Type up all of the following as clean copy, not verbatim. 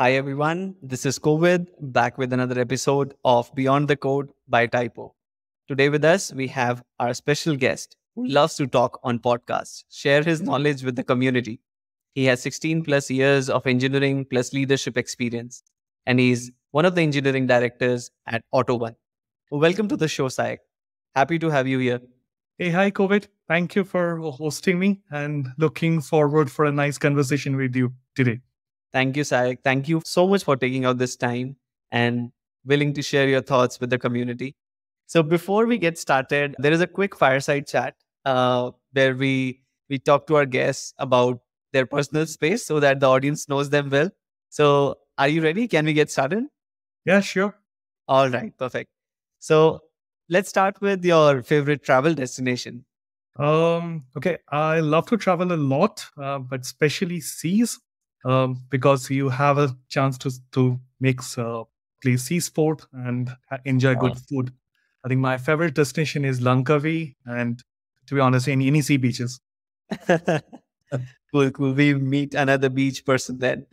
Hi everyone, this is COVID back with another episode of Beyond the Code by Typo. Today with us, we have our special guest who loves to talk on podcasts, share his knowledge with the community. He has 16 plus years of engineering plus leadership experience, and he's one of the engineering directors at Auto One. Welcome to the show, Sayak. Happy to have you here. Hey, hi, COVID. Thank you for hosting me and looking forward for a nice conversation with you today. Thank you, Sayak. Thank you so much for taking out this time and willing to share your thoughts with the community. So before we get started, there is a quick fireside chat where we talk to our guests about their personal space so that the audience knows them well. So are you ready? Can we get started? Yeah, sure. All right, perfect. So let's start with your favorite travel destination. Okay. I love to travel a lot, but especially seas, because you have a chance to play sea sport and enjoy Wow. good food. I think my favorite destination is Langkawi, and to be honest, any sea beaches. Cool, cool. We meet another beach person then.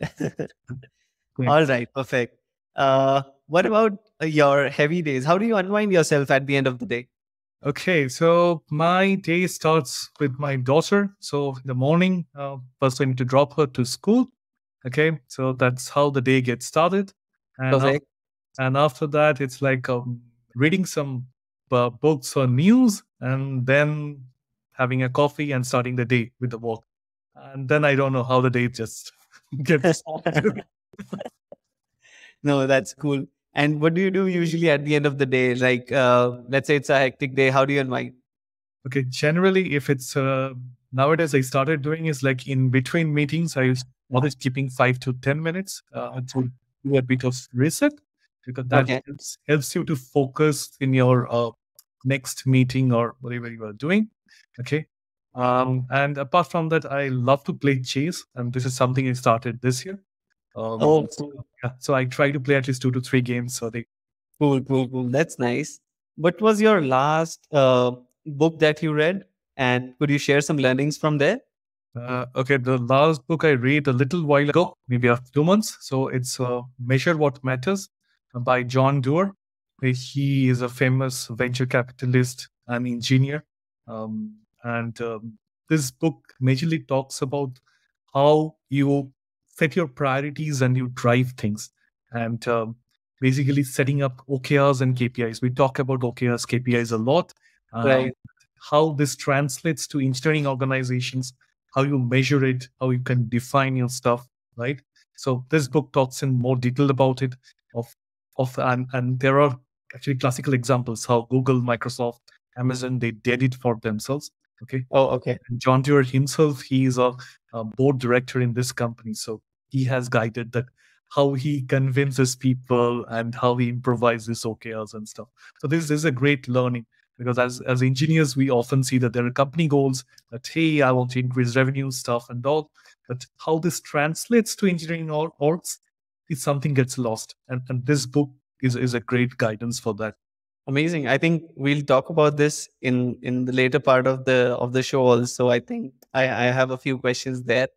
Great. All right, perfect. What about your heavy days? How do you unwind yourself at the end of the day? Okay, so my day starts with my daughter. So in the morning, first I need to drop her to school. Okay, so that's how the day gets started, and Perfect. after that, it's like reading some books or news, and then having a coffee and starting the day with the walk. And then I don't know how the day just gets. No, that's cool. And what do you do usually at the end of the day? Like, let's say it's a hectic day. How do you unwind? Okay, generally, if it's nowadays, I started doing is like in between meetings, I always keeping 5 to 10 minutes to do a bit of reset because that Okay. helps you to focus in your next meeting or whatever you are doing. Okay. And apart from that, I love to play chess, and this is something I started this year. Oh, So, cool, yeah, so I try to play at least 2 to 3 games a day. cool, cool, cool. That's nice. What was your last book that you read? And could you share some learnings from there? Okay, the last book I read a little while ago, maybe after 2 months. So it's Measure What Matters by John Doerr. He is a famous venture capitalist and engineer. And this book majorly talks about how you set your priorities and you drive things. And basically setting up OKRs and KPIs. We talk about OKRs, KPIs a lot. Right. How this translates to engineering organizations, how you measure it, how you can define your stuff, right? So this book talks in more detail about it. And there are actually classical examples how Google, Microsoft, Amazon they did it for themselves. Okay, Oh, okay. and John Doerr himself, he is a board director in this company, so he has guided that how he convinces people and how he improvises OKRs and stuff. So this is a great learning because as engineers, we often see that there are company goals that, hey, I want to increase revenue stuff and all, but how this translates to engineering orgs is something gets lost. And this book is a great guidance for that. Amazing. I think we'll talk about this in the later part of the show also. I think I have a few questions there.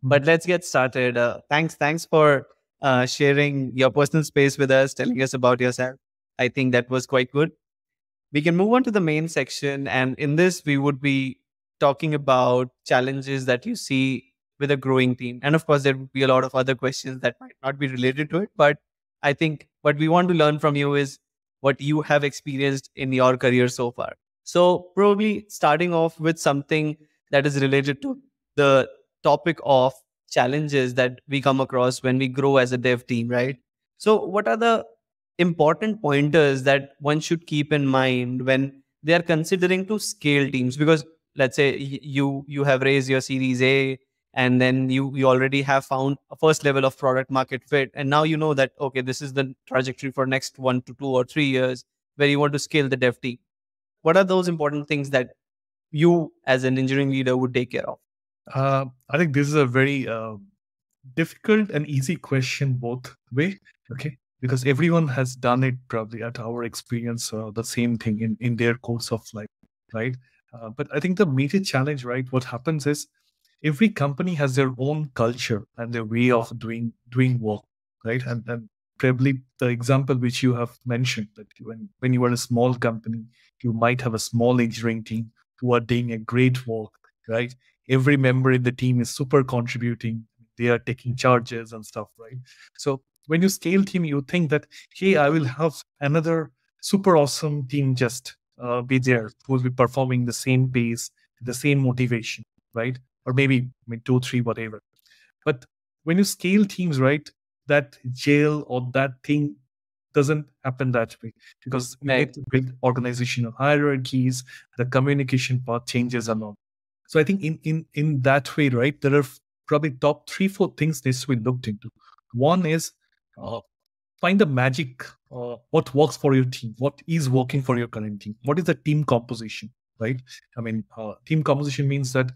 But let's get started. Thanks for sharing your personal space with us, telling us about yourself. I think that was quite good. We can move on to the main section, and in this, we would be talking about challenges that you see with a growing team. And of course, there would be a lot of other questions that might not be related to it. But I think what we want to learn from you is what you have experienced in your career so far. So, probably starting off with something that is related to the topic of challenges that we come across when we grow as a dev team, right? So, what are the important pointers that one should keep in mind when they are considering to scale teams? Because let's say you have raised your series A, and then you already have found a first level of product market fit, and now you know that okay, this is the trajectory for next 1 to 2 or 3 years where you want to scale the dev team. What are those important things that you as an engineering leader would take care of? I think this is a very difficult and easy question both way. Okay, because everyone has done it probably at our experience, the same thing in their course of life, right? But I think the major challenge, right, what happens is every company has their own culture and their way of doing work. right? And probably the example which you have mentioned, that when you are a small company, you might have a small engineering team who are doing a great work, right? Every member in the team is super contributing. They are taking charges and stuff, right? So when you scale team, you think that, hey, I will have another super awesome team just be there who will be performing the same pace, the same motivation, right? Or maybe, I mean, two, three, whatever. But when you scale teams, right, that jail or that thing doesn't happen that way, because you Right. need to build organizational hierarchies, the communication part changes a lot. So I think in that way, right, there are probably top three, four things needs to be looked into. One is uh, find the magic, what works for your team, what is working for your current team, what is the team composition, right? I mean, team composition means that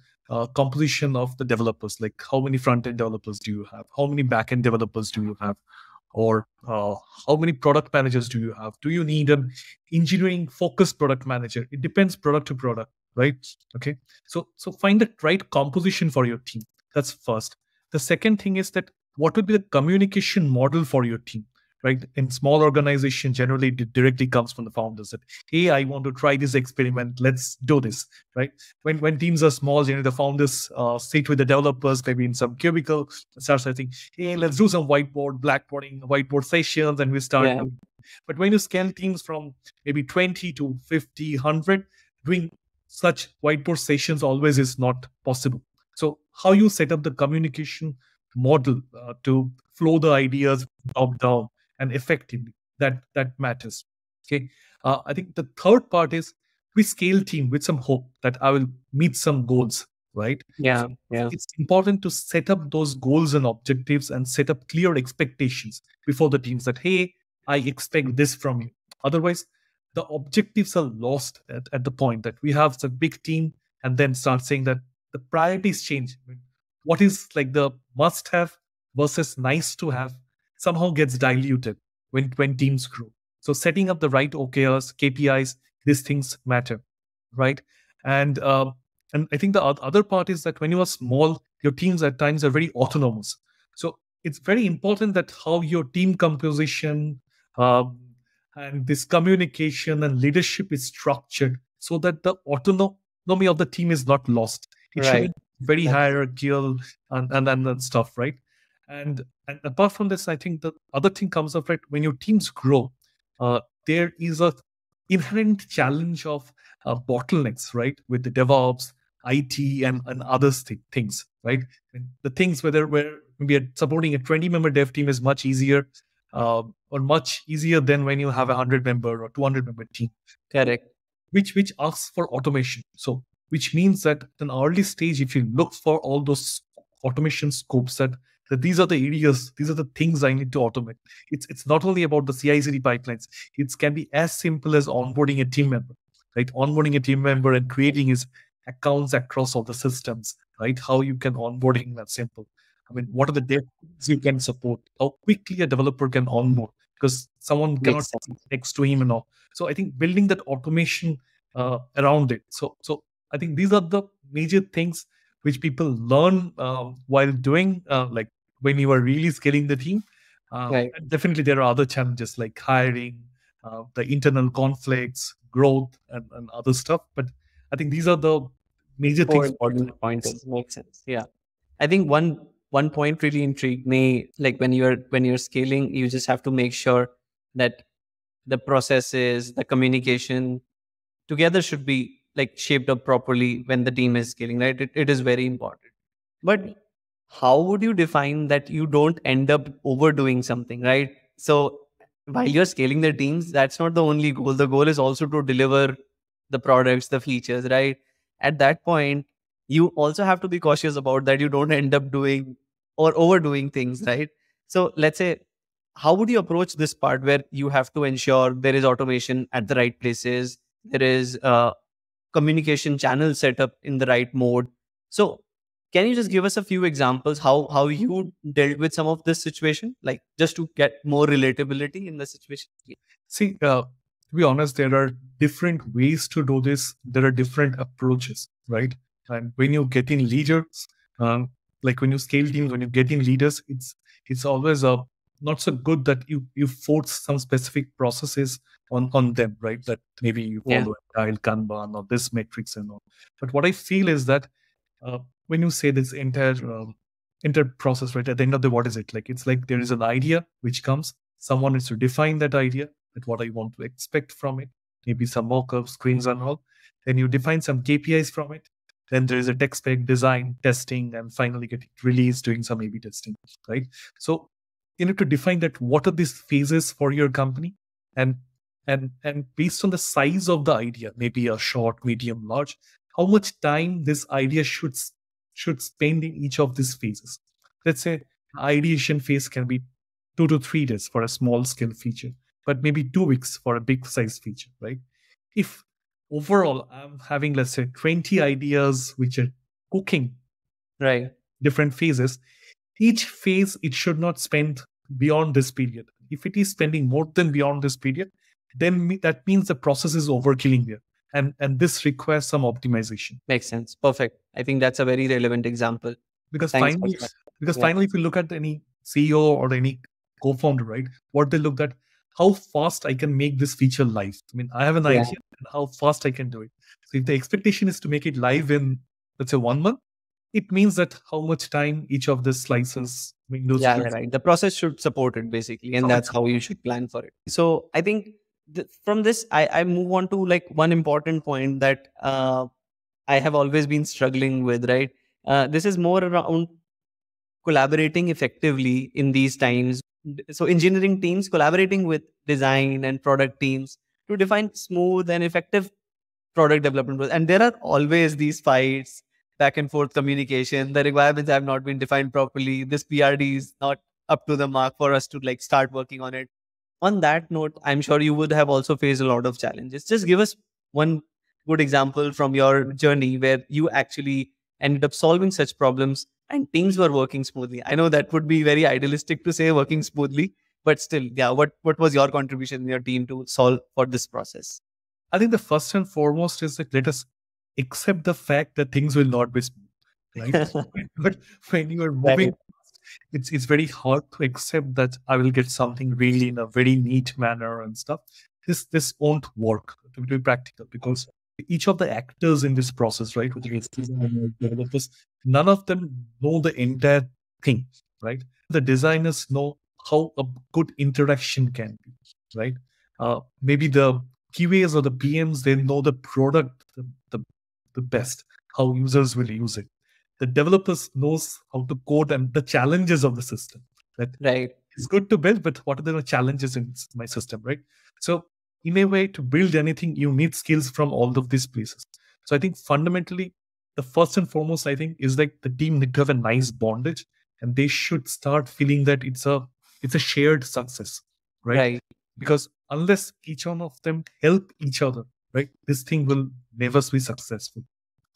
composition of the developers, like how many front-end developers do you have, how many back-end developers do you have, or how many product managers do you have? Do you need an engineering focused product manager? It depends product to product, right? Okay, so find the right composition for your team. That's first. The second thing is that what would be the communication model for your team, right? In small organization, generally it directly comes from the founders that, hey, I want to try this experiment, let's do this, right? When teams are small, the founders sit with the developers, maybe in some cubicle, start saying, hey, let's do some blackboarding, whiteboard sessions, and we start Yeah. doing. But when you scale teams from maybe 20 to 50, 100, doing such whiteboard sessions always is not possible. So how you set up the communication model to flow the ideas top down and effectively, that matters. Okay, I think the third part is we scale team with some hope that I will meet some goals, right? So Yeah. Yeah. it's important to set up those goals and objectives and set up clear expectations before the teams that, hey, I expect this from you. Otherwise, the objectives are lost at the point that we have a big team and then start saying that the priorities change. I mean, what is like the must have versus nice to have somehow gets diluted when teams grow. So setting up the right OKRs, KPIs, these things matter, right? And and I think the other part is that when you are small, your teams at times are very autonomous. So it's very important that how your team composition um, and this communication and leadership is structured so that the autonomy of the team is not lost. It should Right. be very That's hierarchical and stuff, right? And apart from this, I think the other thing comes up, right? When your teams grow, there is a inherent challenge of bottlenecks, right? With the DevOps, IT, and other things, right? And the things where we are supporting a 20-member dev team is much easier, or much easier than when you have a 100-member or 200-member team, correct. which asks for automation. So, which means that at an early stage, if you look for all those automation scopes, that these are the areas, these are the things I need to automate. It's not only about the CI/CD pipelines. It can be as simple as onboarding a team member, right? Onboarding a team member and creating his accounts across all the systems, right? How you can onboarding that simple. I mean, what are the devs you can support? How quickly a developer can onboard because someone cannot Makes sense. sit next to him and all. So I think building that automation around it. So I think these are the major things which people learn while doing, like when you are really scaling the team. Right. And definitely there are other challenges like hiring, the internal conflicts, growth, and other stuff. But I think these are the major Four things. important pointers. Makes sense. Yeah. I think one point really intrigued me. Like when you're scaling, you just have to make sure that the processes, the communication together should be like shaped up properly when the team is scaling, right? It is very important. But how would you define that you don't end up overdoing something, right? So while you're scaling the teams, that's not the only goal. The goal is also to deliver the products, the features, right? At that point, you also have to be cautious about that you don't end up doing or overdoing things, right? So let's say, how would you approach this part where you have to ensure there is automation at the right places, there is communication channel set up in the right mode? So can you just give us a few examples how you dealt with some of this situation, like just to get more relatability in the situation? Yeah. See, to be honest, there are different ways to do this. There are different approaches, right? And when you get in leaders, like when you scale teams, when you get in leaders, it's always not so good that you force some specific processes on them, right? That maybe you follow agile Kanban or this metrics and all. But what I feel is that when you say this entire process, right, at the end of the, what is it like? It's like there is an idea which comes, someone needs to define that idea, that what I want to expect from it, maybe some mock-up screens and all. Then you define some KPIs from it. Then there is a tech spec, design, testing, and finally get it released, doing some A/B testing, right? So you need to define that what are these phases for your company, and based on the size of the idea, maybe a short, medium, large, how much time this idea should spend in each of these phases. Let's say ideation phase can be 2 to 3 days for a small scale feature, but maybe 2 weeks for a big size feature, right? If overall I'm having, let's say, 20 ideas which are cooking, right, different phases, each phase, it should not spend beyond this period. If it is spending more than beyond this period, then that means the process is overkilling there. And this requires some optimization. Makes sense. Perfect. I think that's a very relevant example. Because Thanks for finally, that. Yeah. if you look at any CEO or any co-founder, right, what they look at, how fast I can make this feature live. I mean, I have an idea and how fast I can do it. So if the expectation is to make it live in, let's say, 1 month, it means that how much time each of the slices, windows. Yeah, right. The process should support it basically, and that's how you should plan for it. So I think from this, I move on to like one important point that I have always been struggling with. Right, this is more around collaborating effectively in these times. So engineering teams collaborating with design and product teams to define smooth and effective product development process. And there are always these fights, back and forth communication. The requirements have not been defined properly. This PRD is not up to the mark for us to like start working on it. On that note, I'm sure you would have also faced a lot of challenges. Just give us one good example from your journey where you actually ended up solving such problems and teams were working smoothly. I know that would be very idealistic to say working smoothly, but still, yeah, what was your contribution in your team to solve for this process? I think the first and foremost is that let us accept the fact that things will not be smooth, right? But when you are moving, it's very hard to accept that I will get something really in a very neat manner and stuff. This won't work, to be practical, because each of the actors in this process, right, whether it's developers, none of them know the entire thing, right? The designers know how a good interaction can be, right? Maybe the QAs or the PMs, they know the product the best, how users will use it. The developers knows how to code and the challenges of the system. Right. It's good to build, but what are the challenges in my system, right? So in a way, to build anything, you need skills from all of these places. So I think fundamentally, the first and foremost, I think, is like the team need to have a nice bondage, and they should start feeling that it's a shared success, right? Because unless each one of them help each other, right, this thing will never be successful.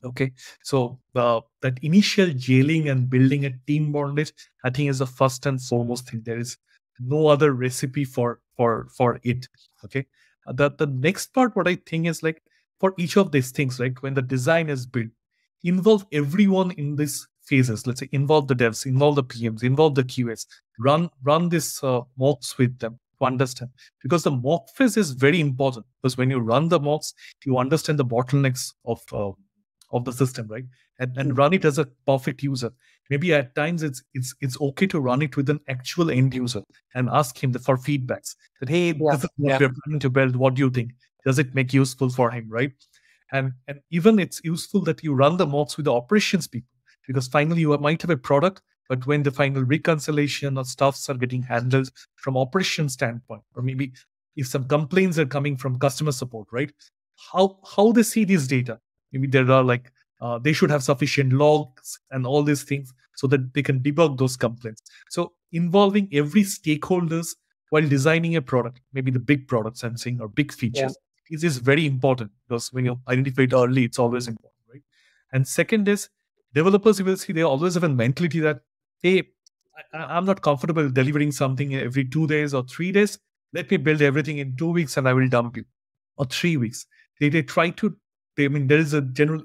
Okay, so that initial jailing and building a team bondage, I think, is the first and foremost thing. There is no other recipe for it. Okay, the next part, what I think is like for each of these things, like when the design is built, involve everyone in these phases. Let's say involve the devs, involve the PMs, involve the QS. Run this mocks with them to understand, because the mock phase is very important, because when you run the mocks, you understand the bottlenecks of the system, right? And run it as a perfect user. Maybe at times it's okay to run it with an actual end user and ask him for feedbacks that, hey, this is what we're planning to build. What do you think? Does it make useful for him, right? And even it's useful that you run the mocks with the operations people, because finally you might have a product, but when the final reconciliation or stuffs are getting handled from operations standpoint, or maybe if some complaints are coming from customer support, right? How they see this data. Maybe there are like, they should have sufficient logs and all these things so that they can debug those complaints. So involving every stakeholders while designing a product, maybe the big products I'm saying, or big features, is very important, because when you identify it early, it's always important, right? And second is developers, you will see they always have a mentality that, hey, I'm not comfortable delivering something every 2 days or 3 days. Let me build everything in 2 weeks and I will dump you, or 3 weeks. They try to, there is a general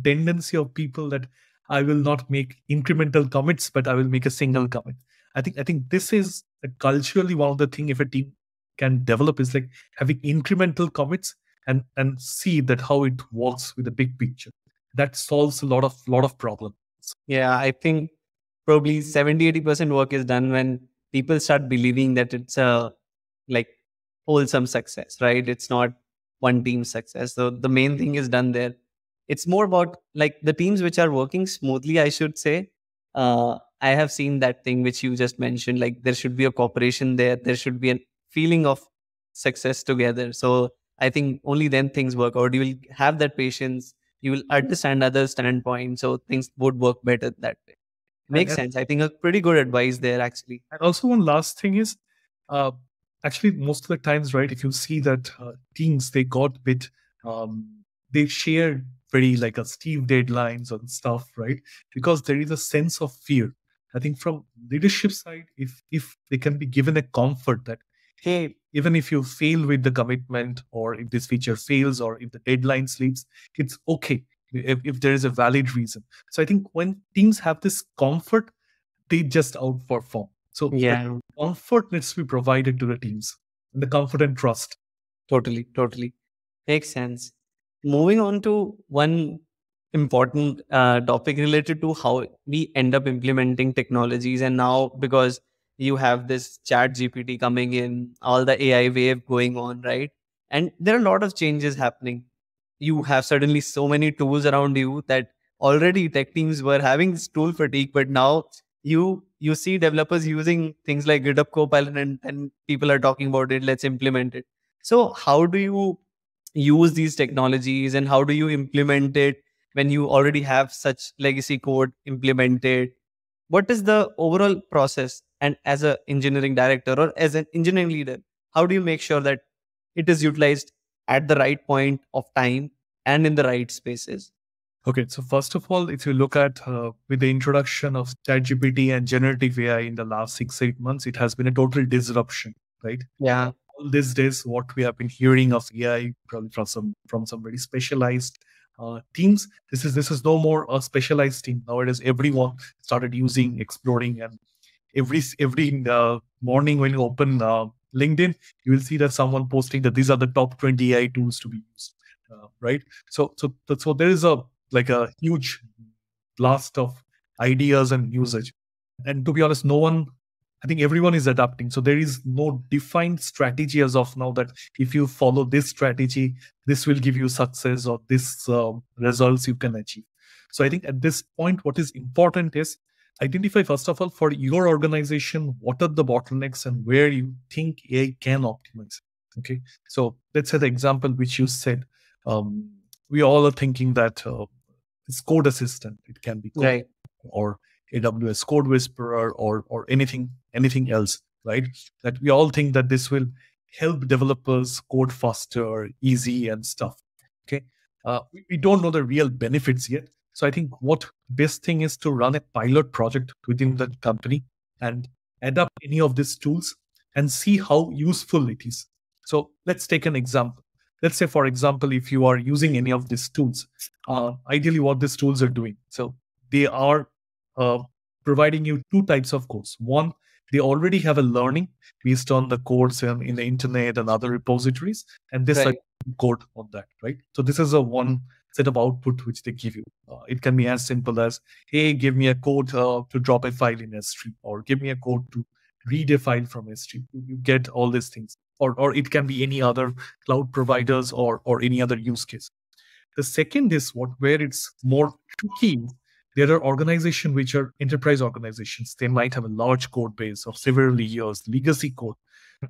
tendency of people that I will not make incremental commits, but I will make a single commit. I think this is that culturally, one of the things if a team can develop is like having incremental commits and see that how it works with the big picture. That solves a lot of problems. Yeah, I think probably 70-80% work is done when people start believing that it's a like wholesome success, right? It's not one team success. So the main thing is done there. It's more about like the teams which are working smoothly, I should say. I have seen that thing which you just mentioned. Like there should be a cooperation there. There should be a feeling of success together. So I think only then things work out. You will have that patience. You will understand other standpoints. So things would work better that way. And, Makes sense. I think a pretty good advice there, actually. and also one last thing is, uh, actually most of the times, right, if you see that teams, they got bit, they share very like a Steve deadlines and stuff, right? Because there is a sense of fear. I think from leadership side, if they can be given a comfort that, hey, even if you fail with the commitment, or if this feature fails, or if the deadline slips, it's okay if there is a valid reason. So I think when teams have this comfort, they just outperform. So that Yeah, comfort needs to be provided to the teams, and the comfort and trust. totally, totally. Makes sense. Moving on to one important topic related to how we end up implementing technologies. And now, because you have this chat GPT coming in, all the AI wave going on, right? And there are a lot of changes happening. You have suddenly so many tools around you that already tech teams were having this tool fatigue, but now you see developers using things like GitHub Copilot, and people are talking about it. Let's implement it. So how do you use these technologies, and how do you implement it when you already have such legacy code implemented? What is the overall process? And as an engineering director or as an engineering leader, how do you make sure that it is utilized at the right point of time and in the right spaces? Okay, so first of all, if you look at with the introduction of ChatGPT and generative AI in the last 6-8 months, it has been a total disruption, right? Yeah, All these days, what we have been hearing of AI probably from some very specialized teams. This is no more a specialized team. Nowadays, everyone started using, exploring, and every morning when you open LinkedIn, you will see that someone posting that these are the top 20 AI tools to be used, right? So there is a like a huge blast of ideas and usage. And to be honest, no one, I think everyone is adapting. So there is no defined strategy as of now that if you follow this strategy, this will give you success, or this results you can achieve. So I think at this point, what is important is identify, first of all, for your organization, what are the bottlenecks and where you think AI can optimize. Okay. So let's say the example which you said, um, we all are thinking that it's code assistant. It can be code, right. or AWS code whisperer, or anything else, right? That we all think that this will help developers code faster, easy, and stuff. Okay, we don't know the real benefits yet. So I think what best thing is to run a pilot project within the company and adapt any of these tools and see how useful it is. So let's take an example. Let's say, for example, if you are using any of these tools, ideally what these tools are doing. So they are uh, providing you two types of codes. One, they already have a learning based on the codes in the internet and other repositories, and this Right. code on that, right? So this is a one set of output which they give you. It can be as simple as, hey, give me a code to drop a file in S3, or give me a code to read a file from S3. You get all these things. Or it can be any other cloud providers, or any other use case. The second is where it's more tricky. There are organizations which are enterprise organizations. They might have a large code base of several years, legacy code.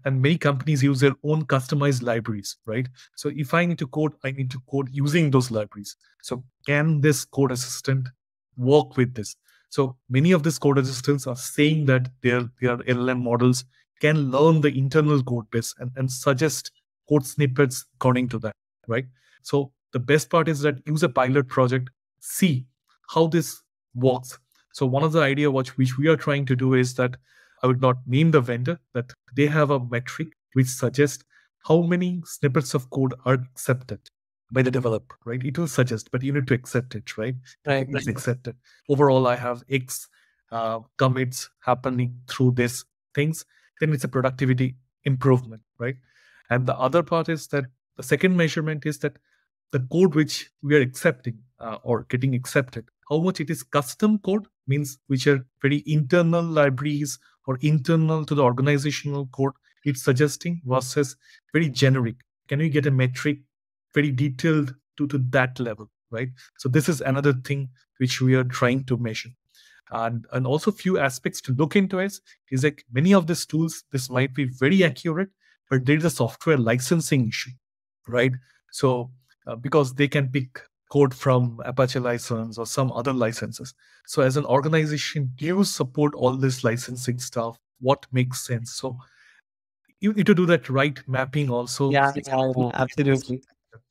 And many companies use their own customized libraries, right? So if I need to code, I need to code using those libraries. So can this code assistant work with this? So many of these code assistants are saying that their LLM models can learn the internal code base and suggest code snippets according to that, right? So the best part is that use a pilot project, see how this works. So one of the idea which we are trying to do is that I would not name the vendor, that they have a metric which suggests how many snippets of code are accepted by the developer, right? It will suggest, but you need to accept it, right? Right. Let's accept it. Overall, I have X commits happening through these things. then it's a productivity improvement, right? And the other part is that the second measurement is that the code which we are accepting or getting accepted, how much it is custom code, means which are very internal libraries or internal to the organizational code it's suggesting, versus very generic. Can we get a metric very detailed to that level, right? So this is another thing which we are trying to measure. And also few aspects to look into is like many of these tools, this might be very accurate, but there is a software licensing issue, right? So because they can pick code from Apache license or some other licenses. So as an organization, do you support all this licensing stuff? What makes sense? So you need to do that right mapping also. Yeah, absolutely.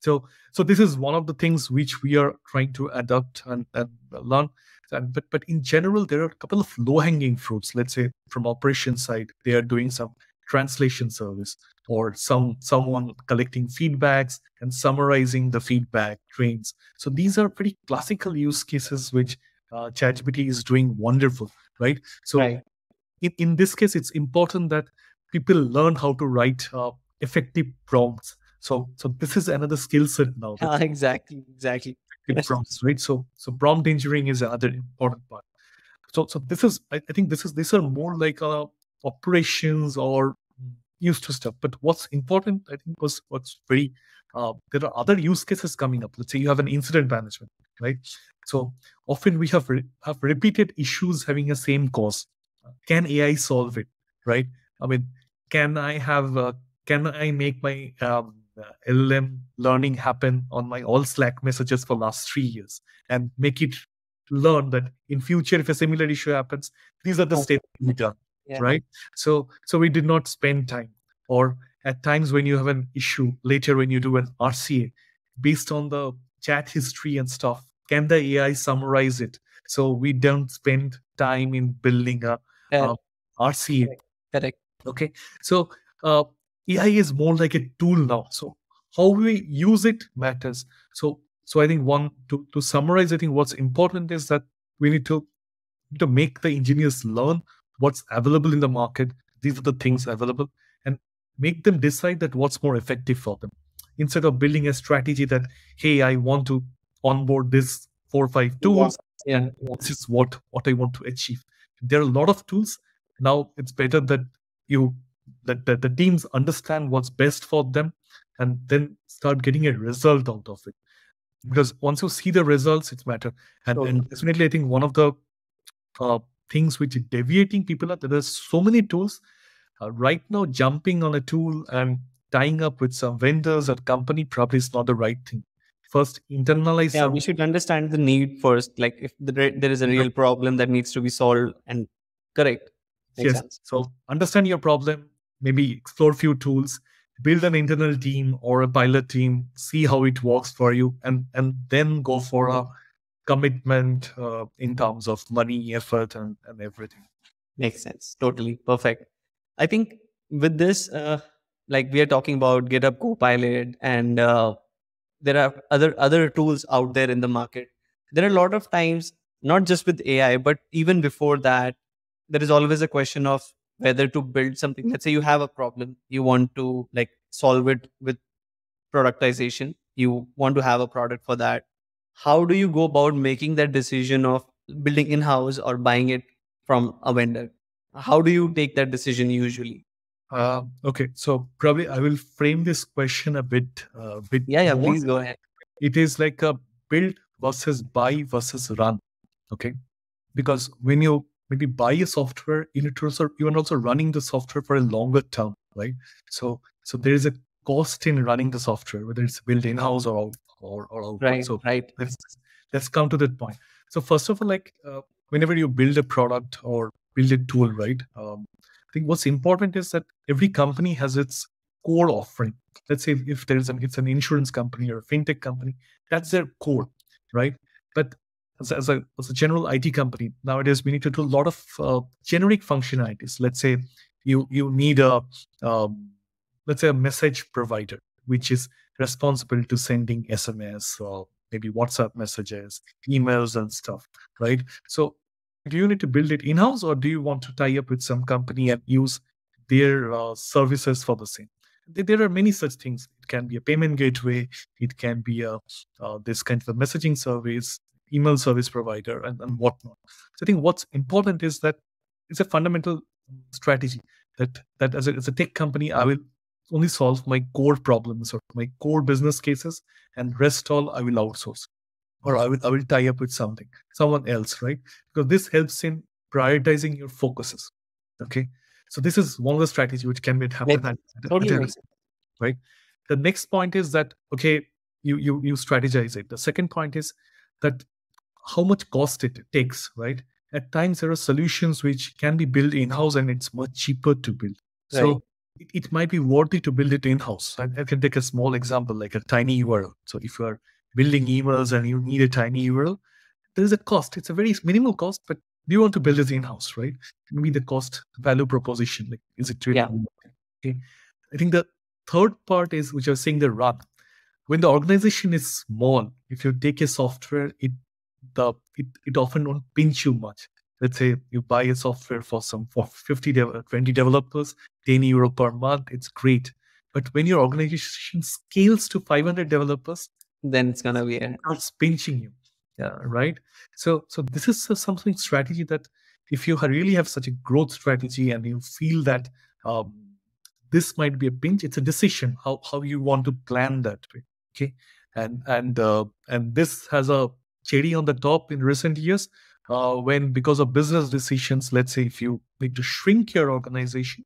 So this is one of the things which we are trying to adapt and learn. But in general, there are a couple of low-hanging fruits. Let's say from operations side, they are doing some translation service, or someone collecting feedbacks and summarizing the feedback trains. So these are pretty classical use cases which ChatGPT is doing wonderful, right? So Right. in this case, it's important that people learn how to write effective prompts. So this is another skill set now. Exactly. Effective prompts, right? So prompt engineering is another important part. So this is, I think these are more like operations or used to stuff. But what's important, I think, was what's very there are other use cases coming up. Let's say you have an incident management, right? So often we have repeated issues having a same cause. Can AI solve it, right? I mean, can I make my LLM learning happen on my all Slack messages for last 3 years and make it learn that in future, if a similar issue happens, these are the steps to be done, Yeah. right? So we did not spend time. Or at times when you have an issue later, when you do an RCA, based on the chat history and stuff, can the AI summarize it? So we don't spend time in building a RCA. Correct. Okay. So AI is more like a tool now. So how we use it matters. So I think to summarize, I think what's important is that we need to make the engineers learn what's available in the market. These are the things available, and make them decide that what's more effective for them. Instead of building a strategy that, hey, I want to onboard this 4 or 5 tools, and this is what I want to achieve. There are a lot of tools. Now it's better that the teams understand what's best for them, and then start getting a result out of it. Because once you see the results, it's matter. And definitely, I think one of the things which is deviating people are that there's so many tools. Right now, jumping on a tool and tying up with some vendors or company probably is not the right thing. First, internalize. Yeah, we should understand the need first. Like if there is a real problem that needs to be solved, and correct. Makes sense. So understand your problem, maybe explore few tools, build an internal team or a pilot team, see how it works for you, and then go for a commitment in terms of money, effort, and everything. Makes sense. Totally perfect. I think with this, like we are talking about GitHub Copilot, and there are other tools out there in the market. There are a lot of times, not just with AI, but even before that, there is always a question of whether to build something. Let's say you have a problem, you want to like solve it with productization, you want to have a product for that. How do you go about making that decision of building in-house or buying it from a vendor? How do you take that decision usually? Okay, so probably I will frame this question a bit. Yeah, more. please go ahead. It is like a build versus buy versus run. Okay, because when you maybe buy a software, you are also running the software for a longer term, right? So there is a cost in running the software, whether it's built in-house or out. Right, so right. let's come to that point. So first of all, like whenever you build a product or build a tool, right? I think what's important is that every company has its core offering. Let's say if it's an insurance company or a fintech company, that's their core, right? But as a general IT company, nowadays we need to do a lot of generic functionalities. Let's say you need let's say a message provider, which is responsible to sending SMS or maybe WhatsApp messages, emails and stuff, right? So do you need to build it in-house, or do you want to tie up with some company and use their services for the same. There are many such things. It can be a payment gateway. It can be a this kind of a messaging service, email service provider, and whatnot. So I think what's important is that it's a fundamental strategy that as a tech company, I will only solve my core problems or my core business cases, and rest all I will outsource, or I will tie up with someone else, right? Because this helps in prioritizing your focuses. Okay, so this is one of the strategy which can be happen Totally makes sense. right. The next point is that okay, you strategize it. The second point is that how much cost it takes, right? At times there are solutions which can be built in-house and it's much cheaper to build. Right. So it might be worthy to build it in-house. I can take a small example like a tiny URL. So if you are building emails and you need a tiny URL, there is a cost. It's a very minimal cost, but do you want to build it in-house, right? Maybe the cost value proposition, like is it really? Yeah. Okay. I think the third part is which I was saying the run. When the organization is small, if you take a software, it often won't pinch you much. Let's say you buy a software for 50, 20 developers, €10 per month, it's great. But when your organization scales to 500 developers, then it's gonna be starts pinching you. Yeah, right. So this is something strategy that if you really have such a growth strategy and you feel that this might be a pinch, it's a decision how you want to plan that way. Okay, and this has a cherry on the top in recent years when because of business decisions, let's say if you need to shrink your organization,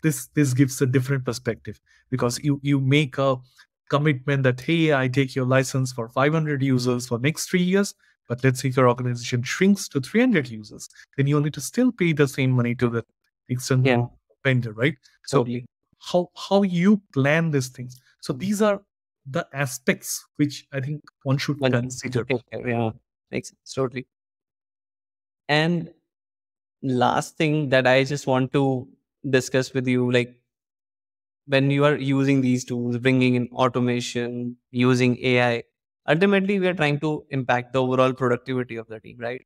this gives a different perspective because you make a commitment that hey, I take your license for 500 users for next 3 years, but let's say if your organization shrinks to 300 users, then you need to still pay the same money to the external vendor, right? So totally. how you plan these things. So these are the aspects which I think one should consider. Yeah, makes sense. Totally. And last thing that I just want to discuss with you, like when you are using these tools, bringing in automation, using AI, ultimately we are trying to impact the overall productivity of the team, right?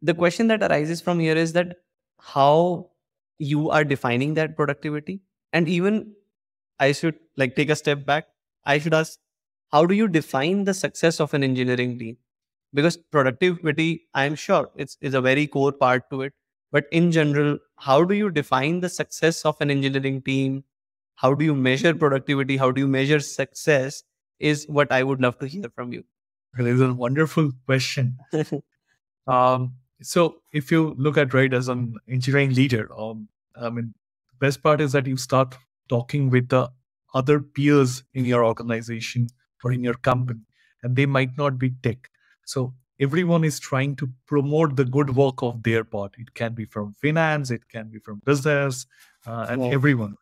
The question that arises from here is that how you are defining that productivity. And even I should like take a step back. I should ask, how do you define the success of an engineering team? Because productivity, I'm sure is a very core part to it. But in general, how do you define the success of an engineering team? How do you measure productivity? How do you measure success? Is what I would love to hear from you. It is a wonderful question. So if you look at right as an engineering leader, I mean, the best part is that you start talking with the other peers in your organization or in your company, and they might not be tech. So everyone is trying to promote the good work of their part. It can be from finance, it can be from business, and everyone.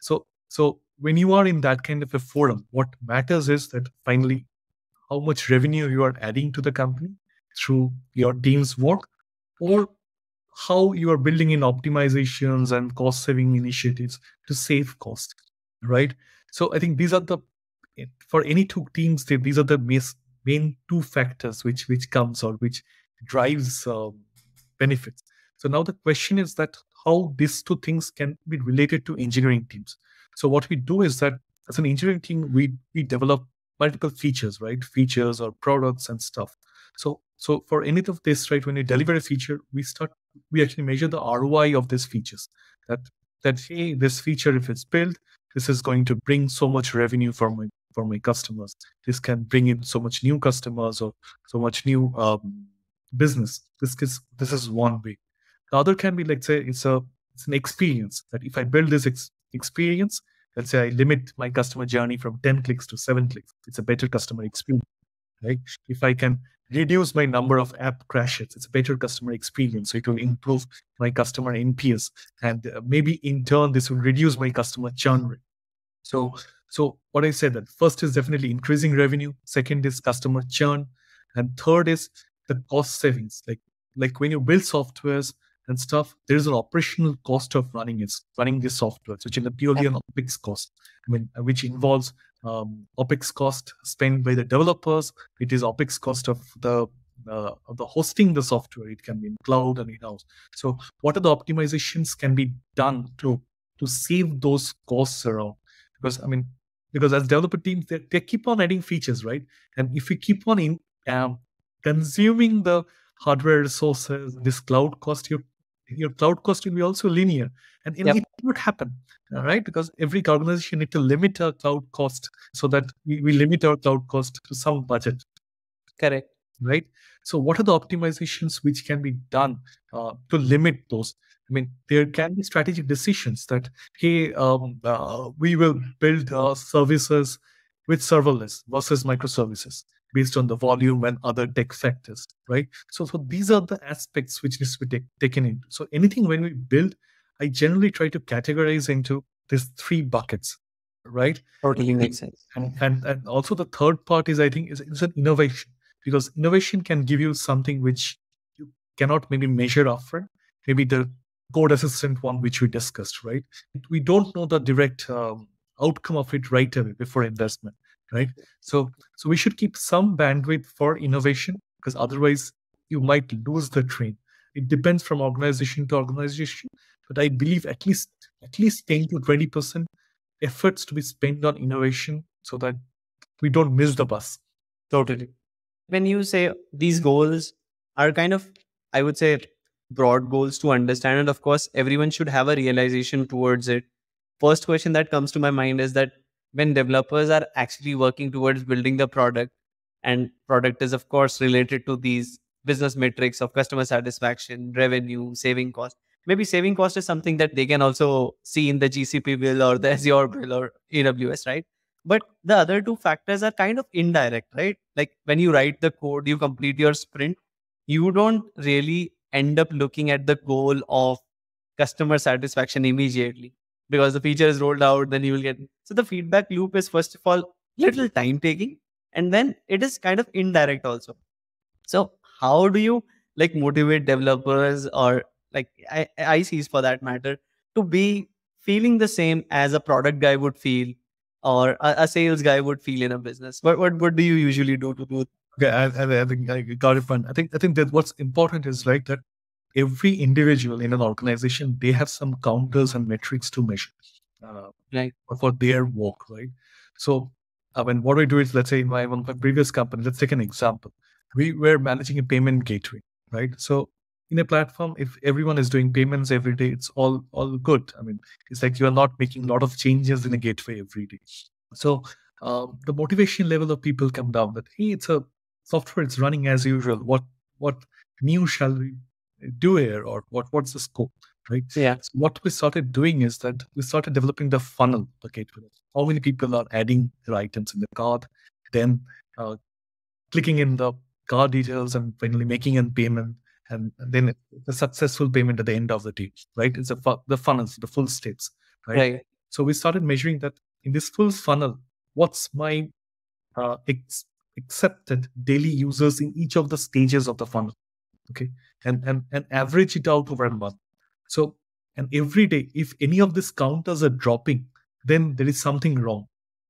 So when you are in that kind of a forum, what matters is that finally how much revenue you are adding to the company through your team's work, or how you are building in optimizations and cost saving initiatives to save cost, right? So I think these are the, for any two teams, these are the main two factors which comes or which drives benefits. So now the question is that how these two things can be related to engineering teams. So what we do is that as an engineering team, we develop multiple features, right? Features or products and stuff. So for any of this, right, when you deliver a feature, we actually measure the ROI of these features. That hey, this feature, if it's built, this is going to bring so much revenue for my customers. This can bring in so much new customers or so much new business. This is one way. The other can be like say it's an experience that if I build this experience, let's say I limit my customer journey from 10 clicks to 7 clicks. It's a better customer experience, right? If I can reduce my number of app crashes, it's a better customer experience. So it will improve my customer NPS. And maybe in turn, this will reduce my customer churn rate. So what I said that first is definitely increasing revenue. Second is customer churn. And third is the cost savings. Like when you build softwares and stuff, there is an operational cost of running this software, which is purely an OpEx cost. I mean, which involves OpEx cost spent by the developers. It is OpEx cost of the the hosting the software. It can be in cloud and in-house. So what are the optimizations can be done to save those costs around? Because because as developer teams, they keep on adding features, right? And if we keep on consuming the hardware resources, this cloud cost, your cloud cost will be also linear, and Yep. it would happen, right? Because every organization need to limit our cloud cost so that we limit our cloud cost to some budget. Correct. Right. So what are the optimizations which can be done to limit those? There can be strategic decisions that, hey, we will build services with serverless versus microservices based on the volume and other tech factors, right? So these are the aspects which needs to be taken in. So anything when we build, I generally try to categorize into these 3 buckets, right? Totally makes sense. And also the third part is, I think, is an innovation, because innovation can give you something which you cannot maybe measure upfront. Maybe the code assistant one which we discussed, right? We don't know the direct outcome of it right away before investment, right? So we should keep some bandwidth for innovation, because otherwise you might lose the train. It depends from organization to organization, but I believe at least 10 to 20% efforts to be spent on innovation so that we don't miss the bus. Totally. When you say these goals are kind of, I would say, broad goals to understand, and of course, everyone should have a realization towards it. First question that comes to my mind is that when developers are actually working towards building the product, and product is, of course, related to these business metrics of customer satisfaction, revenue, saving cost. Maybe saving cost is something that they can also see in the GCP bill or the Azure bill or AWS, right? But the other 2 factors are kind of indirect, right? Like when you write the code, you complete your sprint, you don't really end up looking at the goal of customer satisfaction immediately, because the feature is rolled out, then you will get. So the feedback loop is, first of all, little time taking, and then it is kind of indirect also. So how do you like motivate developers, or like ICs for that matter, to be feeling the same as a product guy would feel, or a sales guy would feel in a business? What do you usually do to do? Okay, I think I got it. Fun. I think that what's important is, right, that every individual in an organization, they have some counters and metrics to measure Right. for their work, right? So when what we do is, let's say in one of my previous company, let's take an example. We were managing a payment gateway, right? So in a platform, if everyone is doing payments every day, it's all good. It's like you're not making a lot of changes in a gateway every day. So the motivation level of people come down, that, hey, it's a software, it's running as usual. What new shall we do here, or what's the scope, right? Yeah. So what we started doing is that we started developing the funnel, the gateway. How many people are adding their items in the cart, then clicking in the card details, and finally making a payment, and then the successful payment at the end of the day, right? It's the funnels, the full steps, right? Right. So we started measuring that in this full funnel, what's my accepted daily users in each of the stages of the funnel, okay, and average it out over a month. So, and every day, if any of these counters are dropping, then there is something wrong.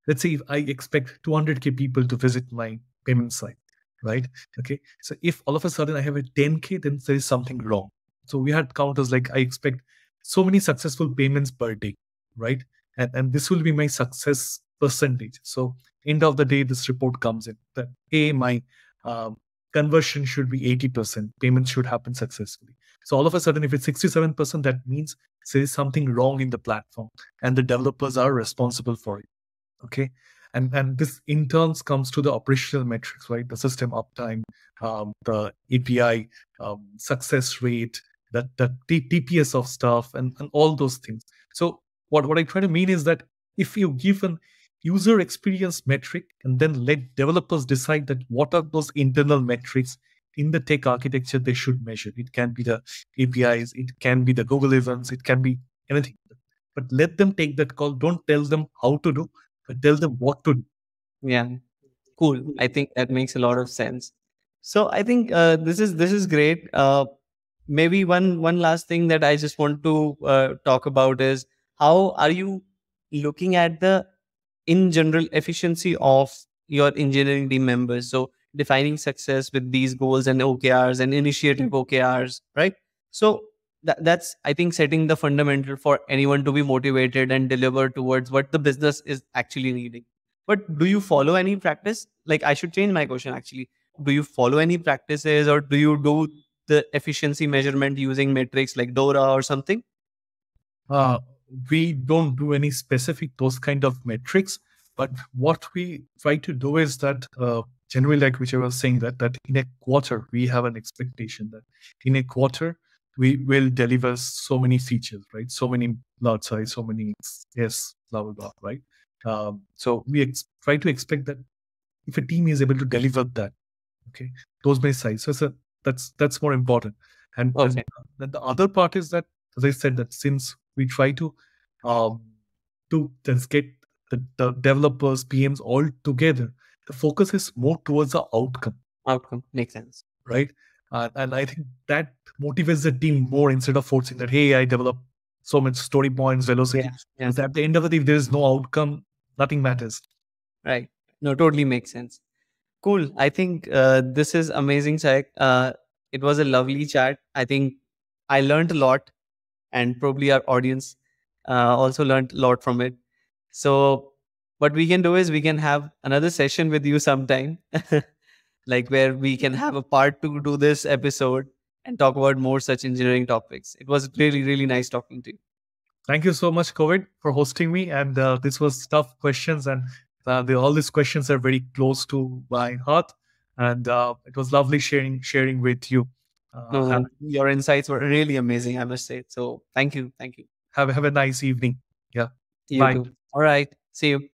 Let's say if I expect 200K people to visit my payment site, right? Okay, so if all of a sudden I have a 10K, then there is something wrong. So we had counters like, I expect so many successful payments per day, right? And this will be my success percentage. So end of the day, this report comes in that, hey, my conversion should be 80%, payments should happen successfully. So all of a sudden, if it's 67%, that means there is something wrong in the platform, and the developers are responsible for it. Okay. And this in turn comes to the operational metrics, right? The system uptime, the API success rate, the TPS of stuff, and all those things. So what I try to mean is that if you give an user experience metric and then let developers decide that what are those internal metrics in the tech architecture they should measure. It can be the APIs, it can be the Google events, it can be anything. But let them take that call. Don't tell them how to do, but tell them what to do. Yeah. Cool. I think that makes a lot of sense. So I think this is great. Maybe one last thing that I just want to talk about is, how are you looking at the in general efficiency of your engineering team members? So defining success with these goals and OKRs and initiative OKRs, right? So that's, I think, setting the fundamental for anyone to be motivated and deliver towards what the business is actually needing. But do you follow any practice? Like, I should change my question actually. Do you follow any practices, or do you do the efficiency measurement using metrics like Dora or something? Uh, we don't do any specific those kind of metrics, but what we try to do is that generally, like which I was saying, that in a quarter we have an expectation that in a quarter we will deliver so many features, right? So many large size, so many yes, blah blah blah, right? So we try to expect that if a team is able to deliver that, okay, those many size, so that's more important. And Okay. then the other part is that, as I said, that since we try um, to just get the developers, PMs all together, the focus is more towards the outcome, Outcome makes sense. right? And I think that motivates the team more instead of forcing that, hey, I develop so much story points, velocity. Yeah. Because at the end of the day, if there is no outcome, nothing matters. Right. No, totally makes sense. Cool. I think this is amazing, Sayak. It was a lovely chat. I think I learned a lot, and probably our audience also learned a lot from it. So, what we can do is we can have another session with you sometime, like where we can have a part two to this episode and talk about more such engineering topics. It was really, really nice talking to you. Thank you so much, COVID, for hosting me. And this was tough questions, and all these questions are very close to my heart. And it was lovely sharing with you. No, your insights were really amazing, I must say. So, thank you. Thank you. Have a nice evening. Yeah. You Bye. too. All right. See you.